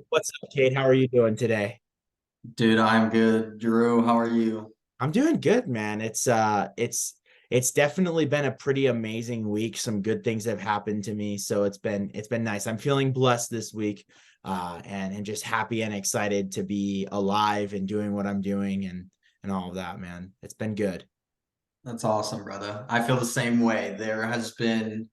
What's up, Kate? How are you doing today? Dude, I'm good. Drew, how are you? I'm doing good, man. It's definitely been a pretty amazing week. Some good things have happened to me, so it's been nice. I'm feeling blessed this week, and just happy and excited to be alive and doing what I'm doing and all of that, man. It's been good. That's awesome, brother. I feel the same way. There has been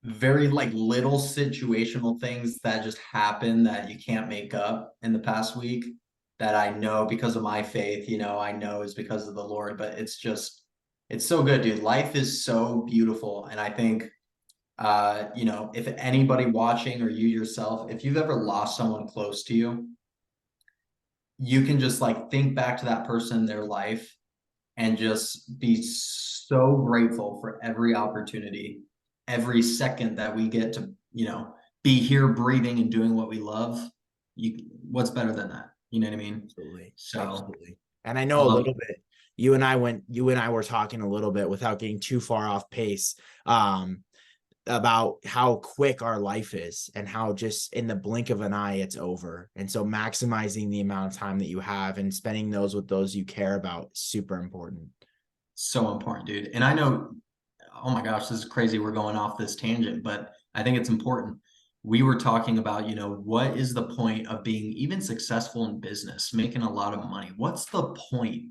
very little situational things that just happen that you can't make up in the past week that I know because of my faith, I know is because of the Lord, but it's so good, dude. Life is so beautiful. And I think if anybody watching or you yourself, if you've ever lost someone close to you, you can just think back to that person in their life and just be so grateful for every opportunity, every second that we get to, be here breathing and doing what we love. What's better than that? You know what I mean? Absolutely. So Absolutely. And I I know a love little bit, you and I were talking a little bit without getting too far off pace. About how quick our life is and how just in the blink of an eye it's over. And so maximizing the amount of time that you have and spending those with those you care about is super important. so important, dude. And I know, oh my gosh, this is crazy. We're going off this tangent, but I think it's important. We were talking about, what is the point of being even successful in business, making a lot of money? What's the point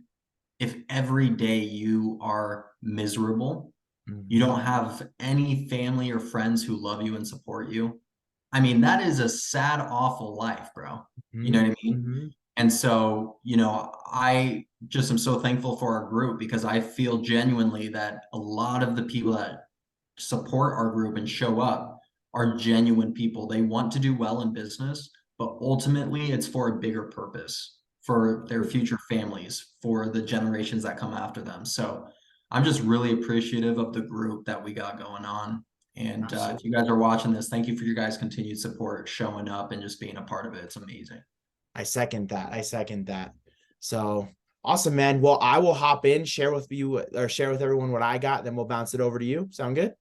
if every day you are miserable, you Mm-hmm. don't have any family or friends who love you and support you? I mean, that is a sad, awful life, bro. You know Mm-hmm. what I mean? Mm-hmm. And so, I just am so thankful for our group because I feel genuinely that a lot of the people that support our group and show up are genuine people. They want to do well in business, but ultimately it's for a bigger purpose, for their future families, for the generations that come after them. So I'm just really appreciative of the group that we got going on. And if you Absolutely. guys are watching this, thank you for your guys' continued support, showing up and just being a part of it. It's amazing. I second that. I second that. So awesome, man. Well, I will hop in, share with you or share with everyone what I got, then we'll bounce it over to you. Sound good?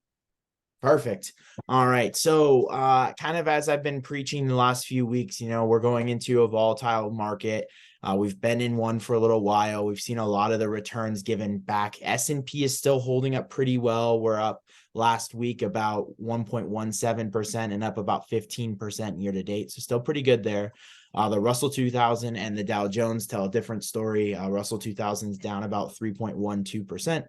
Perfect. All right. So, kind of as I've been preaching the last few weeks, we're going into a volatile market. We've been in one for a little while. We've seen a lot of the returns given back. S&P is still holding up pretty well. We're up last week about 1.17% and up about 15% year to date. So still pretty good there. The Russell 2000 and the Dow Jones tell a different story. Russell 2000 is down about 3.12%,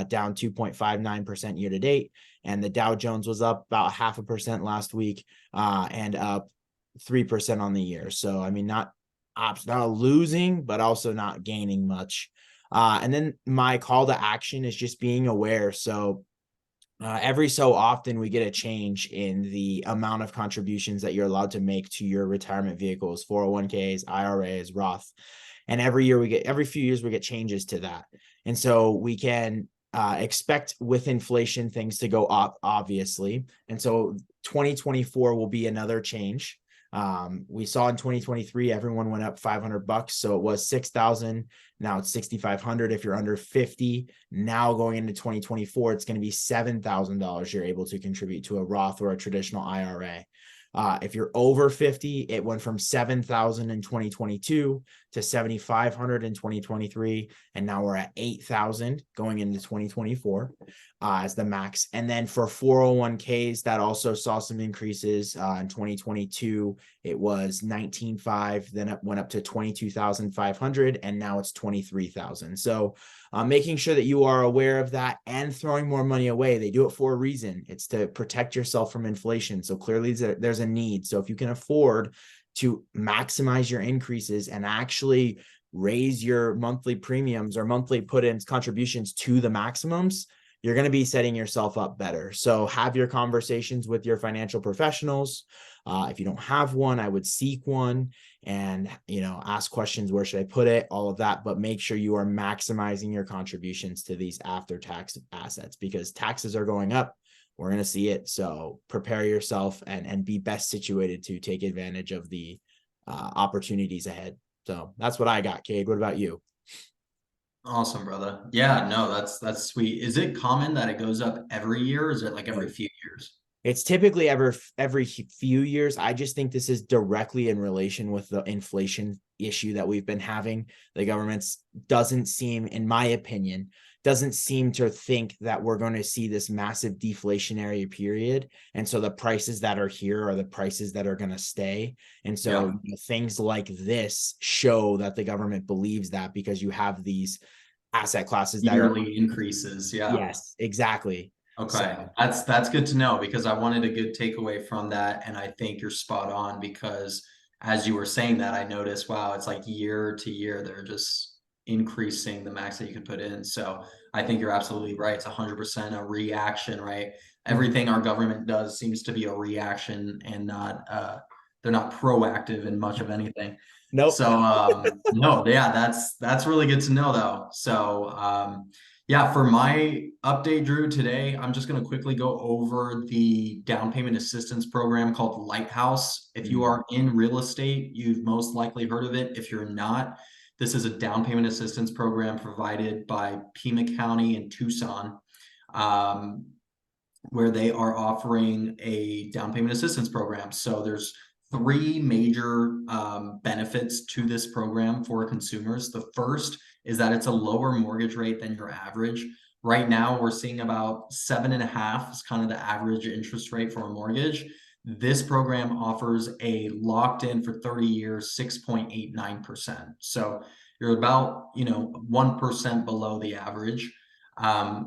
down 2.59% year to date. And the Dow Jones was up about 0.5% last week, and up 3% on the year. So, I mean, not losing, but also not gaining much. And then my call to action is just being aware. So, every so often we get a change in the amount of contributions that you're allowed to make to your retirement vehicles, 401ks, IRAs, Roth. And every few years we get changes to that. And so we can expect with inflation things to go up, obviously. And so 2024 will be another change. We saw in 2023 everyone went up $500, so it was 6,000. Now it's 6,500 if you're under 50. Now going into 2024, it's going to be $7,000 you're able to contribute to a Roth or a traditional IRA. If you're over 50, it went from 7,000 in 2022 to 7,500 in 2023, and now we're at 8,000 going into 2024 as the max. And then for 401ks, that also saw some increases. In 2022, it was 19,500, then it went up to 22,500, and now it's 23,000. So making sure that you are aware of that and throwing more money away. They do it for a reason. It's to protect yourself from inflation. So clearly there's a need. So if you can afford to maximize your increases and actually raise your monthly premiums or monthly put-ins contributions to the maximums, you're going to be setting yourself up better. So have your conversations with your financial professionals. If you don't have one, I would seek one and, ask questions. Where should I put it? All of that, but make sure you are maximizing your contributions to these after tax assets because taxes are going up. We're going to see it. So prepare yourself and be best situated to take advantage of the opportunities ahead. So that's what I got, Cade. What about you? Awesome, brother. Yeah, no, that's sweet. Is it common that it goes up every year, or is it like every No, few years? It's typically every few years. I just think this is directly in relation with the inflation issue that we've been having. The government doesn't seem, in my opinion, doesn't seem to think that we're going to see this massive deflationary period. And so the prices that are here are the prices that are going to stay. And so Yeah. things like this show that the government believes that, because you have these asset classes that are, Yearly increases. Yeah. yes, exactly. Okay, So that's good to know because I wanted a good takeaway from that, and I think you're spot on because as you were saying that, I noticed, wow, it's like year to year they're just increasing the max that you can put in. So I think you're absolutely right. It's 100% a reaction, right? mhm. Everything our government does seems to be a reaction and not they're not proactive in much of anything. Nope. So no, yeah, that's really good to know though. So yeah, for my update, Drew, today, I'm just going to quickly go over the down payment assistance program called Lighthouse. If you Mhm. are in real estate, you've most likely heard of it. If you're not, this is a down payment assistance program provided by Pima County in Tucson, um, where they are offering a down payment assistance program. So there's three major benefits to this program for consumers. The first is that it's a lower mortgage rate than your average. Right now, we're seeing about 7.5 is kind of the average interest rate for a mortgage. This program offers a locked in for 30 years, 6.89%. So you're about, 1% below the average.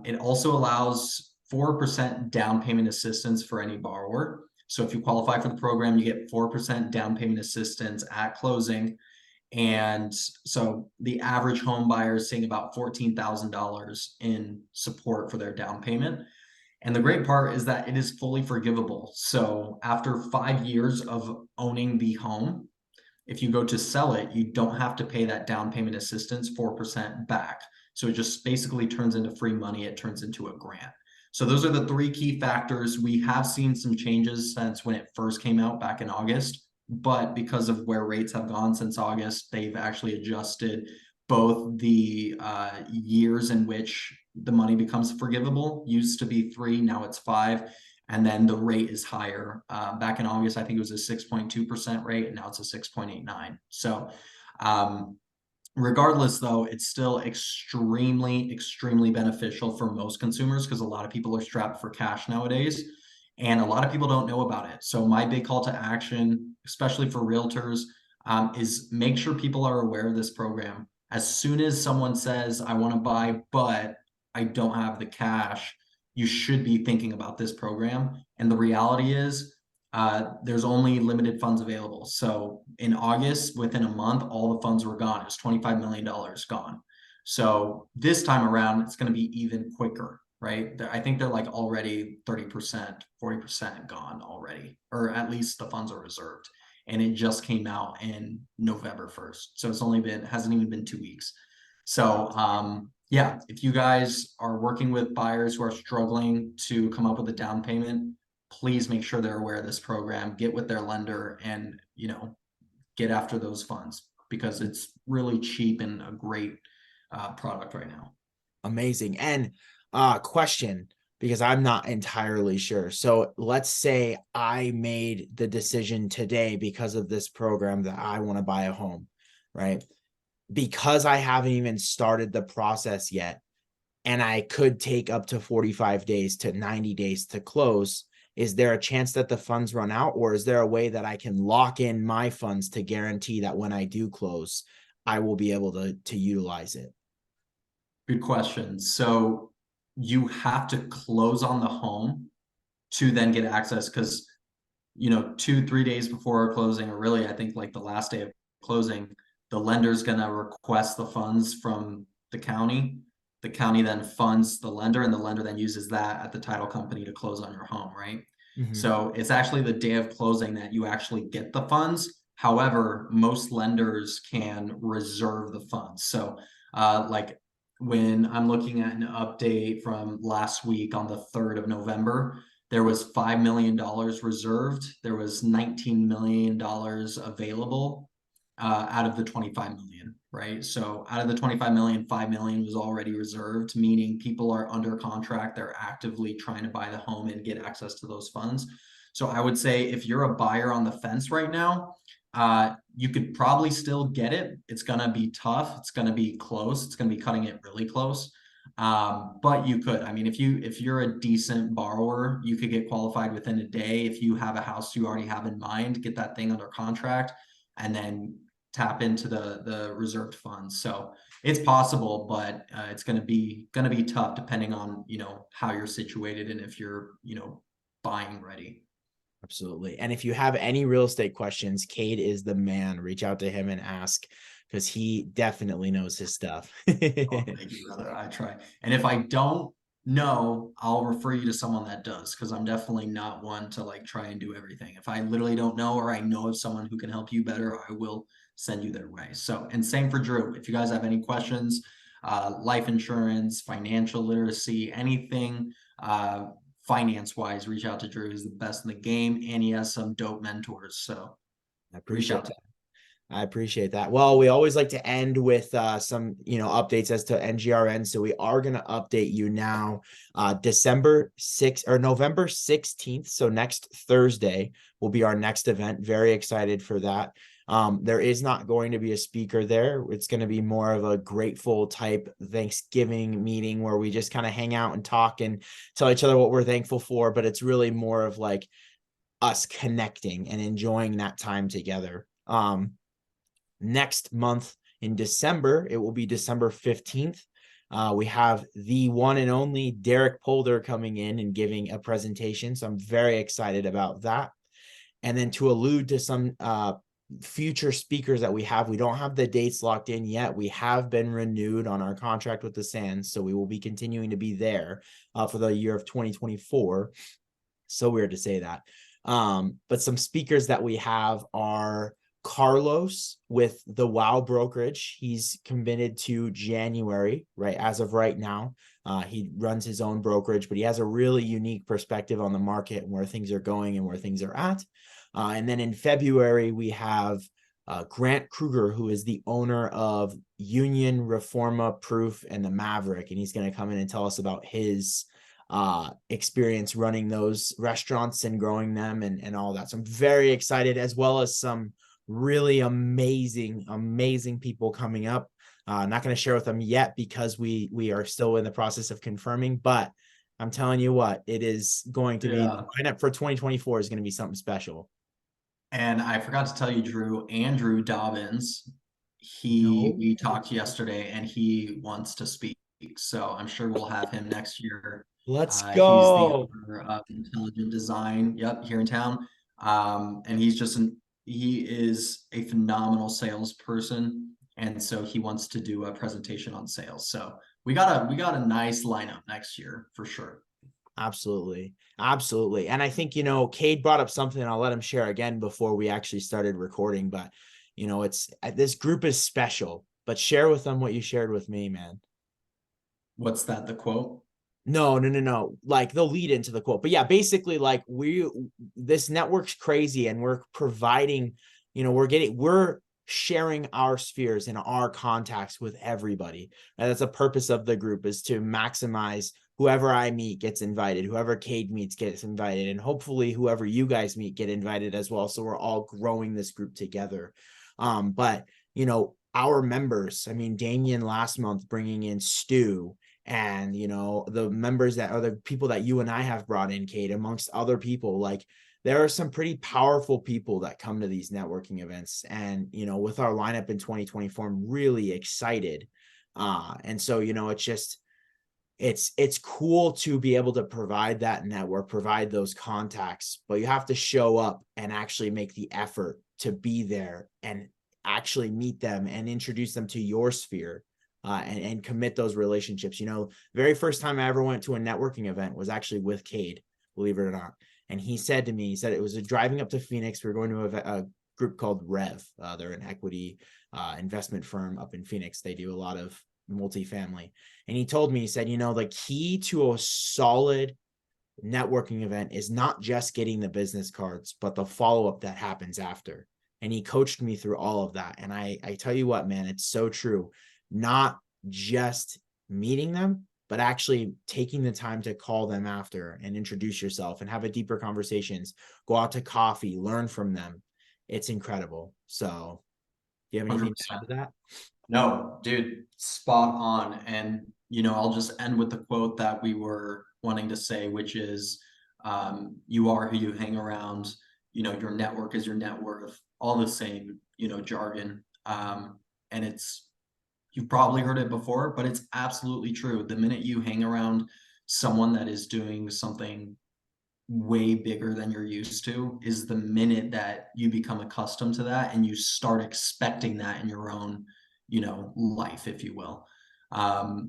It also allows 4% down payment assistance for any borrower. So if you qualify for the program, you get 4% down payment assistance at closing. And so the average home buyer is seeing about $14,000 in support for their down payment. And the great part is that it is fully forgivable. So after 5 years of owning the home, if you go to sell it, you don't have to pay that down payment assistance 4% back. So it just basically turns into free money. It turns into a grant. So those are the three key factors. We have seen some changes since when it first came out back in August, but because of where rates have gone since August, they've actually adjusted both the years in which the money becomes forgivable. Used to be 3, now it's 5, and then the rate is higher. Back in August, I think it was a 6.2% rate, and now it's a 6.89. So, regardless, though, it's still extremely, extremely beneficial for most consumers because a lot of people are strapped for cash nowadays, and a lot of people don't know about it. So, my big call to action, especially for realtors, is make sure people are aware of this program. As soon as someone says, I want to buy, but I don't have the cash, you should be thinking about this program. And the reality is, there's only limited funds available. So in August, within a month, all the funds were gone. It was $25 million gone. So this time around, it's going to be even quicker, right? I think they're like already 30%, 40% gone already, or at least the funds are reserved. And it just came out in November 1st. So it's only been, hasn't even been 2 weeks. So yeah, if you guys are working with buyers who are struggling to come up with a down payment, please make sure they're aware of this program, get with their lender and, get after those funds because it's really cheap and a great product right now. Amazing. And question, because I'm not entirely sure. So let's say I made the decision today because of this program that I want to buy a home, right? Because I haven't even started the process yet, and I could take up to 45 days to 90 days to close. Is there a chance that the funds run out, or is there a way that I can lock in my funds to guarantee that when I do close, I will be able to utilize it? Good question. So you have to close on the home to then get access because 2, 3 days before closing, or really I think like the last day of closing, the lender's gonna request the funds from the county. The county then funds the lender, and the lender then uses that at the title company to close on your home, right? Mm-hmm. So it's actually the day of closing that you actually get the funds. However, most lenders can reserve the funds. So like when I'm looking at an update from last week on the 3rd of November, there was $5 million reserved. There was $19 million available. out of the 25 million, right? So out of the 25 million, 5 million was already reserved, meaning people are under contract. They're actively trying to buy the home and get access to those funds. So I would say if you're a buyer on the fence right now, you could probably still get it. It's going to be tough. It's going to be close. It's going to be cutting it really close. But you could, I mean, if you're a decent borrower, you could get qualified within a day. If you have a house you already have in mind, get that thing under contract and then tap into the reserved funds. So it's possible, but it's going to be tough depending on, you know, how you're situated and if you're, you know, buying ready. Absolutely. And if you have any real estate questions, Cade is the man. Reach out to him and ask, because he definitely knows his stuff. Oh, thank you, brother. I try. And if I don't know, I'll refer you to someone that does, because I'm definitely not one to like try and do everything. If I literally don't know, or I know of someone who can help you better, I will send you their way. So, and same for Drew. If you guys have any questions, life insurance, financial literacy, anything, finance wise, reach out to Drew. He's the best in the game, and he has some dope mentors. So I reach appreciate out that. to I appreciate that. Well, we always like to end with some, updates as to NGRN. So we are going to update you now. December 6th or November 16th. So next Thursday will be our next event. Very excited for that. There is not going to be a speaker there. It's going to be more of a grateful type Thanksgiving meeting where we just kind of hang out and talk and tell each other what we're thankful for. But it's really more of like us connecting and enjoying that time together. Next month in December, it will be December 15th. We have the one and only Derek Polder coming in and giving a presentation. So I'm very excited about that. And then to allude to some future speakers that we don't have the dates locked in yet. We have been renewed on our contract with the Sands. So we will be continuing to be there for the year of 2024. So weird to say that. But some speakers that we have are Carlos with the Wow Brokerage. He's committed to January, right? As of right now, he runs his own brokerage, but he has a really unique perspective on the market and where things are going and where things are at. And then in February, we have Grant Kruger, who is the owner of Union, Reforma, Proof, and the Maverick. And he's going to come in and tell us about his experience running those restaurants and growing them and all that. So I'm very excited, as well as some really amazing people coming up. Not going to share with them yet because we are still in the process of confirming, but I'm telling you what, it is going to be, the lineup for 2024 is going to be something special. And I forgot to tell you, Drew, Andrew Dobbins, No. we talked yesterday and he wants to speak. So I'm sure we'll have him next year. Let's He's the go. owner of Intelligent Design, yep, here in town. And he is a phenomenal salesperson. And so he wants to do a presentation on sales. So we got a nice lineup next year for sure. Absolutely. Absolutely. And I think, Cade brought up something, and I'll let him share again before we actually started recording, but it's this group is special, but share with them what you shared with me, man. What's that, the quote? No. Like they'll lead into the quote, but yeah, basically like this network's crazy and we're providing, we're sharing our spheres and our contacts with everybody. And that's the purpose of the group, is to maximize whoever I meet gets invited, whoever Cade meets gets invited, and hopefully whoever you guys meet get invited as well. So we're all growing this group together. But our members, I mean, Damien last month bringing in Stu, and the members that are the people that you and I have brought in, Cade, amongst other people. Like there are some pretty powerful people that come to these networking events, and with our lineup in 2024, I'm really excited. And so it's just it's cool to be able to provide that network, provide those contacts, but you have to show up and actually make the effort to be there and actually meet them and introduce them to your sphere. And commit those relationships. Very first time I ever went to a networking event was actually with Cade, believe it or not. And he said it was driving up to Phoenix. We were going to a group called Rev. They're an equity investment firm up in Phoenix. They do a lot of multifamily. And he told me, he said, the key to a solid networking event is not just getting the business cards, but the follow-up that happens after. and he coached me through all of that. And I tell you what, man, it's so true. Not just meeting them, but actually taking the time to call them after and introduce yourself and have a deeper conversations, go out to coffee, learn from them. It's incredible. So do you have anything to add 100%. to that? No, dude, spot on. And, I'll just end with the quote that we were wanting to say, which is, you are who you hang around, your network is your net worth, all the same, jargon. And you've probably heard it before, but it's absolutely true. The minute you hang around someone that is doing something way bigger than you're used to is the minute that you become accustomed to that and you start expecting that in your own, life, if you will.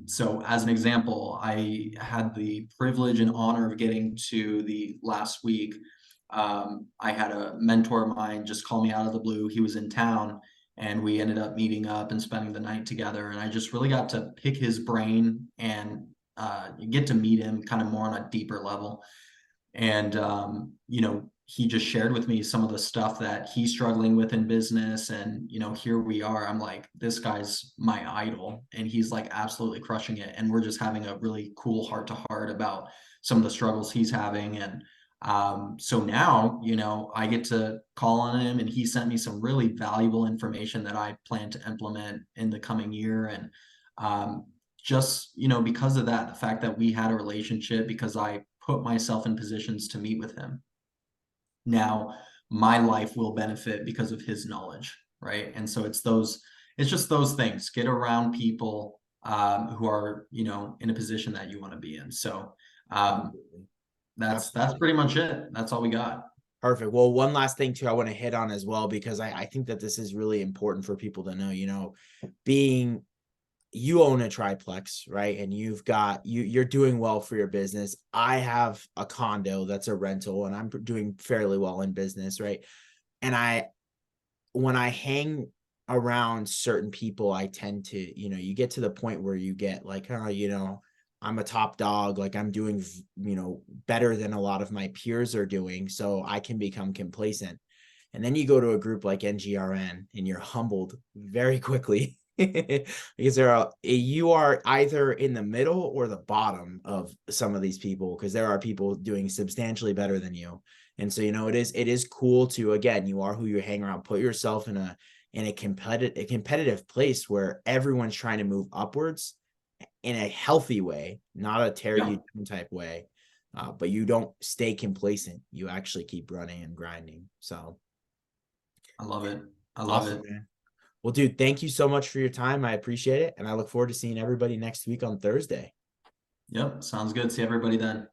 So as an example, I had the privilege and honor of getting to the last week. I had a mentor of mine just call me out of the blue. He was in town and we ended up meeting up and spending the night together. And I just really got to pick his brain and get to meet him kind of more on a deeper level. And he just shared with me some of the stuff that he's struggling with in business. And here we are. I'm like, this guy's my idol, and he's like absolutely crushing it. And we're just having a really cool heart to heart about some of the struggles he's having. And so now, I get to call on him, and he sent me some really valuable information that I plan to implement in the coming year. And just because of that, the fact that we had a relationship, because I put myself in positions to meet with him, now my life will benefit because of his knowledge, right? And so it's just those things. Get around people who are in a position that you want to be in. So Absolutely. that's Absolutely. pretty much it. That's all we got. Perfect. Well, one last thing too, I want to hit on as well, because I think that this is really important for people to know, being you own a triplex, right? And you're doing well for your business. I have a condo that's a rental and I'm doing fairly well in business, right? And when I hang around certain people, I tend to, you get to the point where you get like, oh, I'm a top dog, like I'm doing, better than a lot of my peers are doing. So I can become complacent. And then you go to a group like NGRN and you're humbled very quickly because you are either in the middle or the bottom of some of these people, because there are people doing substantially better than you. And so, it is cool to, again, you are who you hang around, put yourself in a competitive place where everyone's trying to move upwards in a healthy way, not a tear you Yeah, down type way. But you don't stay complacent. You actually keep running and grinding. So I love it. I love awesome, it. man. Well, dude, thank you so much for your time. I appreciate it. And I look forward to seeing everybody next week on Thursday. Yep, sounds good. See everybody then.